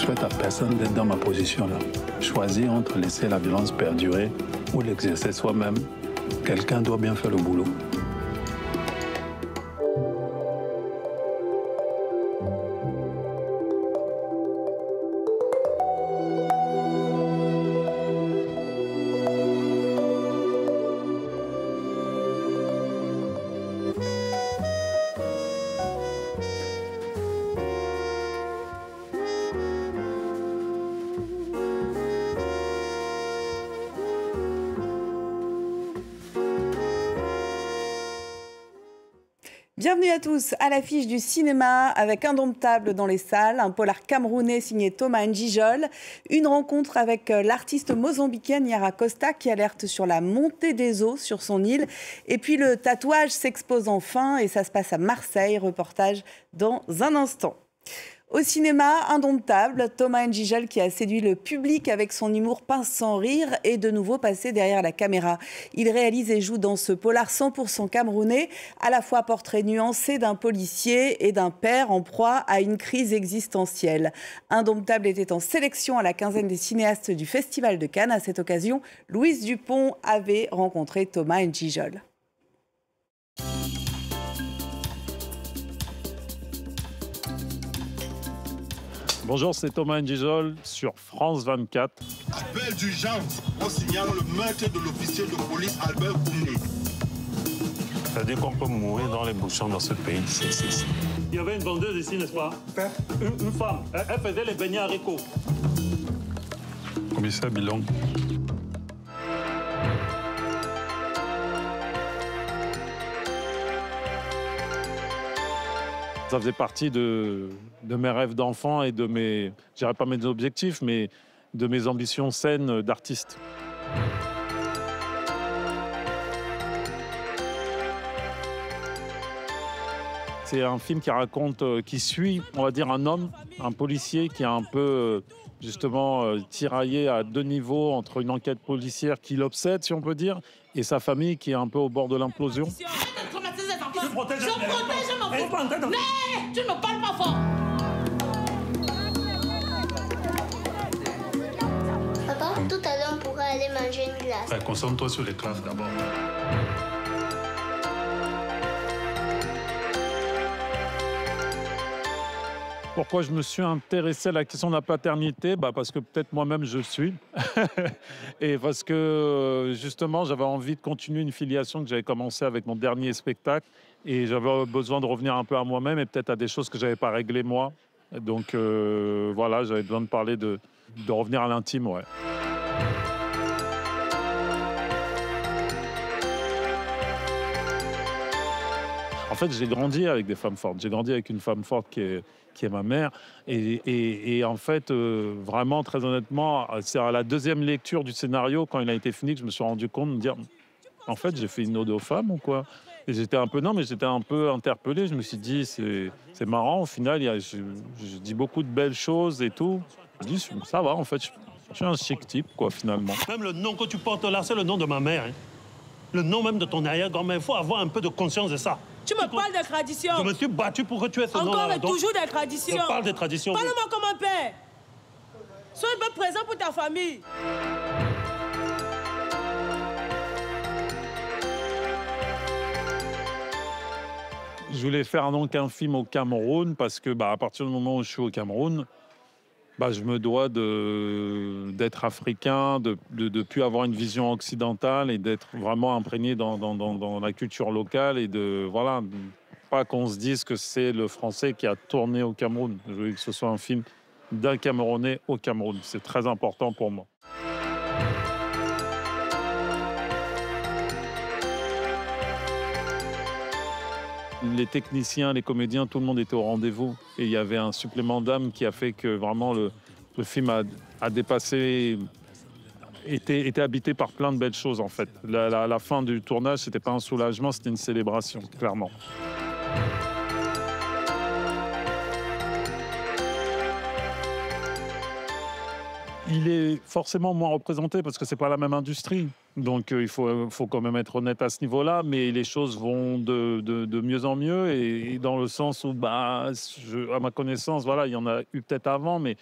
souhaite à personne d'être dans ma position là. Choisir entre laisser la violence perdurer ou l'exercer soi-même, quelqu'un doit bien faire le boulot. Bienvenue à tous à l'affiche du cinéma avec Indomptable dans les salles, un polar camerounais signé Thomas N'Djijol, une rencontre avec l'artiste mozambicaine Yara Costa qui alerte sur la montée des eaux sur son île. Et puis le tatouage s'expose enfin et ça se passe à Marseille, reportage dans un instant. Au cinéma, Indomptable, Thomas N'Djijol qui a séduit le public avec son humour pince sans rire est de nouveau passé derrière la caméra. Il réalise et joue dans ce polar 100% camerounais, à la fois portrait nuancé d'un policier et d'un père en proie à une crise existentielle. Indomptable était en sélection à la quinzaine des cinéastes du Festival de Cannes. À cette occasion, Louise Dupont avait rencontré Thomas N'Djijol. Bonjour, c'est Thomas N'Djijol sur France 24. Appel d'urgence, on signale le meurtre de l'officier de police Albert Koundé. C'est-à-dire qu'on peut mourir dans les bouchons dans ce pays. Il y avait une vendeuse ici, n'est-ce pas? Une femme. Elle faisait les beignets haricots. Commissaire Bilong. Ça faisait partie de mes rêves d'enfant et de mes, je dirais pas mes objectifs, mais de mes ambitions saines d'artiste. C'est un film qui raconte, qui suit, on va dire, un homme, un policier qui est un peu, justement, tiraillé à deux niveaux entre une enquête policière qui l'obsède, si on peut dire, et sa famille qui est un peu au bord de l'implosion. Je protège mon Mais tu ne parles pas fort. Papa, tout à l'heure, on pourra aller manger une glace. Concentre-toi sur les classes d'abord. Pourquoi je me suis intéressé à la question de la paternité? Parce que peut-être moi-même je suis. Et parce que justement, j'avais envie de continuer une filiation que j'avais commencé avec mon dernier spectacle. Et j'avais besoin de revenir un peu à moi-même et peut-être à des choses que je n'avais pas réglées moi. Donc voilà, j'avais besoin de parler de revenir à l'intime, ouais. En fait, j'ai grandi avec des femmes fortes. J'ai grandi avec une femme forte qui est ma mère. Et en fait, vraiment, très honnêtement, c'est à la deuxième lecture du scénario, quand il a été fini, que je me suis rendu compte de me dire, en fait, j'ai fait une ode aux femmes ou quoi? Et j'étais un peu interpellé. Je me suis dit, c'est marrant, au final, je dis beaucoup de belles choses et tout. Je dis, ça va, en fait, je suis un chic type, quoi, finalement. Même le nom que tu portes là, c'est le nom de ma mère. Hein. Le nom même de ton arrière-grand-mère. Il faut avoir un peu de conscience de ça. Tu me parles de tradition. Je me suis battu pour que tu aies ce nom-là. Encore et toujours des traditions. Je parle des traditions. Parle-moi comme un père. Sois un peu présent pour ta famille. Je voulais faire donc un film au Cameroun parce que à partir du moment où je suis au Cameroun, je me dois d'être africain, de ne plus avoir une vision occidentale et d'être vraiment imprégné dans la culture locale et voilà, pas qu'on se dise que c'est le Français qui a tourné au Cameroun. Je voulais que ce soit un film d'un Camerounais au Cameroun. C'est très important pour moi. Les techniciens, les comédiens, tout le monde était au rendez-vous. Et il y avait un supplément d'âme qui a fait que vraiment le film a dépassé, était habité par plein de belles choses en fait. La fin du tournage, c'était pas un soulagement, c'était une célébration, clairement. Il est forcément moins représenté parce que c'est pas la même industrie. Donc il faut quand même être honnête à ce niveau-là, mais les choses vont de mieux en mieux et dans le sens où, à ma connaissance, voilà, il y en a eu peut-être avant, mais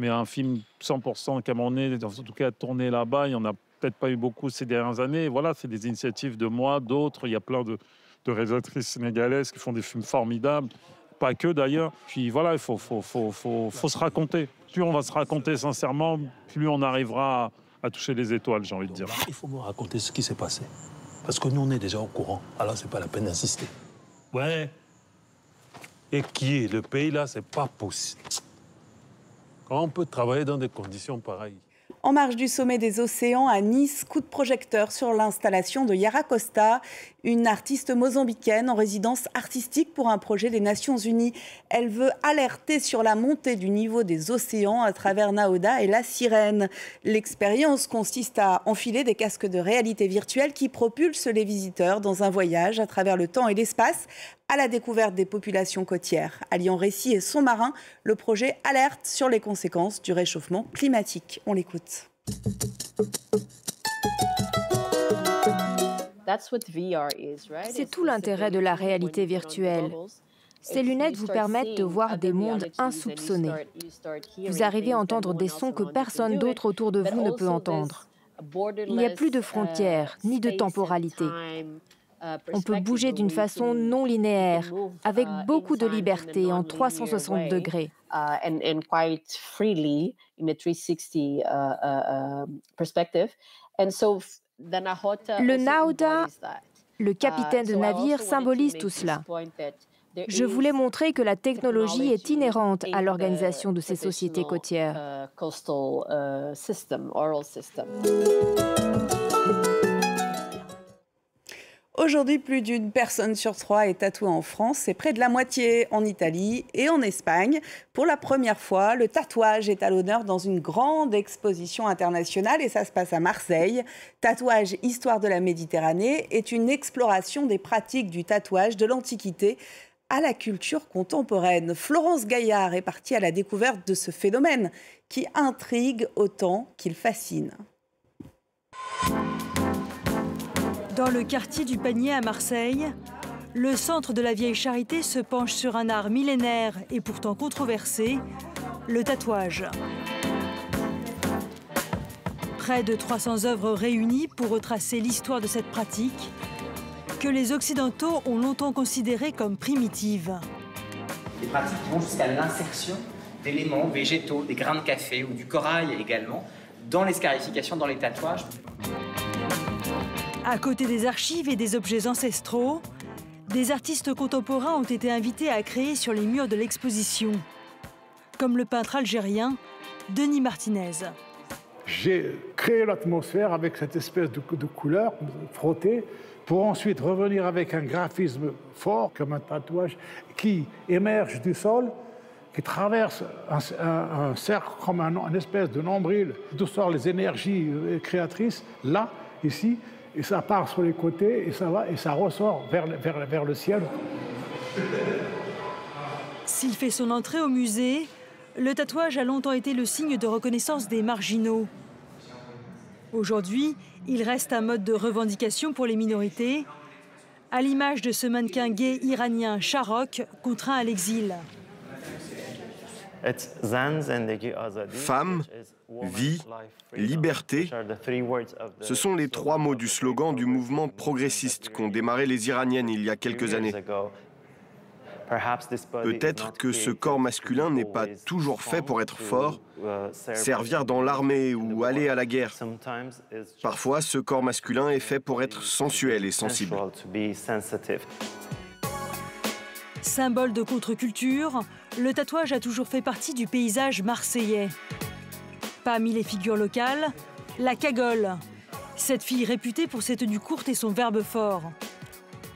Mais un film 100% camerounais, en tout cas tourné là-bas, il n'y en a peut-être pas eu beaucoup ces dernières années. Voilà, c'est des initiatives de moi, d'autres. Il y a plein de réalisatrices sénégalaises qui font des films formidables. Pas que d'ailleurs. Puis voilà, il faut se raconter. Plus on va se raconter sincèrement, plus on arrivera à toucher les étoiles, j'ai envie de dire. Il faut me raconter ce qui s'est passé. Parce que nous, on est déjà au courant. Alors, c'est pas la peine d'insister. Ouais. Et qui est le pays là, c'est pas possible. Comment on peut travailler dans des conditions pareilles? En marge du sommet des océans à Nice, coup de projecteur sur l'installation de Yara Costa, une artiste mozambicaine en résidence artistique pour un projet des Nations Unies. Elle veut alerter sur la montée du niveau des océans à travers Naouda et la sirène. L'expérience consiste à enfiler des casques de réalité virtuelle qui propulsent les visiteurs dans un voyage à travers le temps et l'espace à la découverte des populations côtières. Alliant récit et son marin, le projet alerte sur les conséquences du réchauffement climatique. On l'écoute. C'est tout l'intérêt de la réalité virtuelle. Ces lunettes vous permettent de voir des mondes insoupçonnés. Vous arrivez à entendre des sons que personne d'autre autour de vous ne peut entendre. Il n'y a plus de frontières, ni de temporalité. On peut bouger d'une façon non linéaire, avec beaucoup de liberté en 360 degrés. Le Naouda, le capitaine de navire, symbolise tout cela. Je voulais montrer que la technologie est inhérente à l'organisation de ces sociétés côtières. Aujourd'hui, plus d'une personne sur 3 est tatouée en France. C'est près de la moitié en Italie et en Espagne. Pour la première fois, le tatouage est à l'honneur dans une grande exposition internationale et ça se passe à Marseille. Tatouage Histoire de la Méditerranée est une exploration des pratiques du tatouage de l'Antiquité à la culture contemporaine. Florence Gaillard est partie à la découverte de ce phénomène qui intrigue autant qu'il fascine. Dans le quartier du Panier à Marseille, le centre de la Vieille Charité se penche sur un art millénaire et pourtant controversé, le tatouage. Près de 300 œuvres réunies pour retracer l'histoire de cette pratique, que les Occidentaux ont longtemps considérée comme primitive. Des pratiques qui vont jusqu'à l'insertion d'éléments végétaux, des grains de café ou du corail également, dans les scarifications, dans les tatouages. À côté des archives et des objets ancestraux, des artistes contemporains ont été invités à créer sur les murs de l'exposition, comme le peintre algérien Denis Martinez. J'ai créé l'atmosphère avec cette espèce de couleur frottée pour ensuite revenir avec un graphisme fort, comme un tatouage, qui émerge du sol, qui traverse un cercle comme un espèce de nombril, d'où sortent les énergies créatrices, là, ici, et ça part sur les côtés, et ça va, et ça ressort vers le ciel. S'il fait son entrée au musée, le tatouage a longtemps été le signe de reconnaissance des marginaux. Aujourd'hui, il reste un mode de revendication pour les minorités, à l'image de ce mannequin gay iranien Sharok, contraint à l'exil. Femme, vie, liberté, ce sont les 3 mots du slogan du mouvement progressiste qu'ont démarré les Iraniennes il y a quelques années. Peut-être que ce corps masculin n'est pas toujours fait pour être fort, servir dans l'armée ou aller à la guerre. Parfois, ce corps masculin est fait pour être sensuel et sensible. Symbole de contre-culture, le tatouage a toujours fait partie du paysage marseillais. Parmi les figures locales, la cagole, cette fille réputée pour ses tenues courtes et son verbe fort.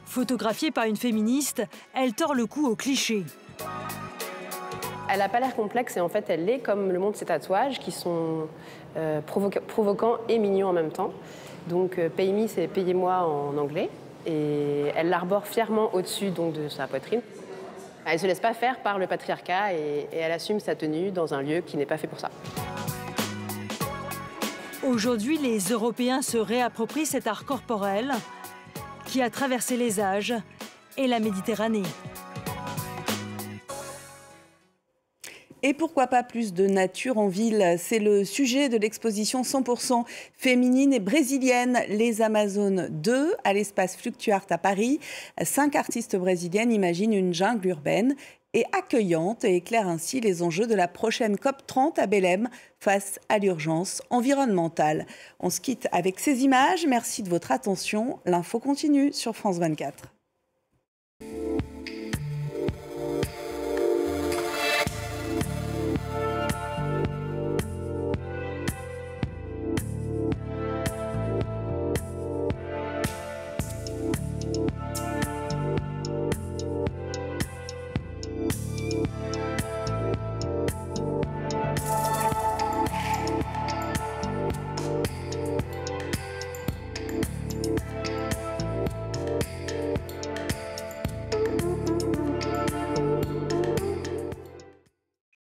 Photographiée par une féministe, elle tord le cou aux clichés. Elle n'a pas l'air complexe et en fait elle l'est, comme le montrent ses tatouages qui sont provoquants et mignons en même temps. Donc Pay me, c'est payez-moi en anglais. Et elle l'arbore fièrement au-dessus de sa poitrine. Elle ne se laisse pas faire par le patriarcat et elle assume sa tenue dans un lieu qui n'est pas fait pour ça. Aujourd'hui, les Européens se réapproprient cet art corporel qui a traversé les âges et la Méditerranée. Et pourquoi pas plus de nature en ville? C'est le sujet de l'exposition 100% féminine et brésilienne, Les Amazones 2, à l'espace Fluctuart à Paris. 5 artistes brésiliennes imaginent une jungle urbaine et accueillante et éclairent ainsi les enjeux de la prochaine COP30 à Belém face à l'urgence environnementale. On se quitte avec ces images. Merci de votre attention. L'info continue sur France 24.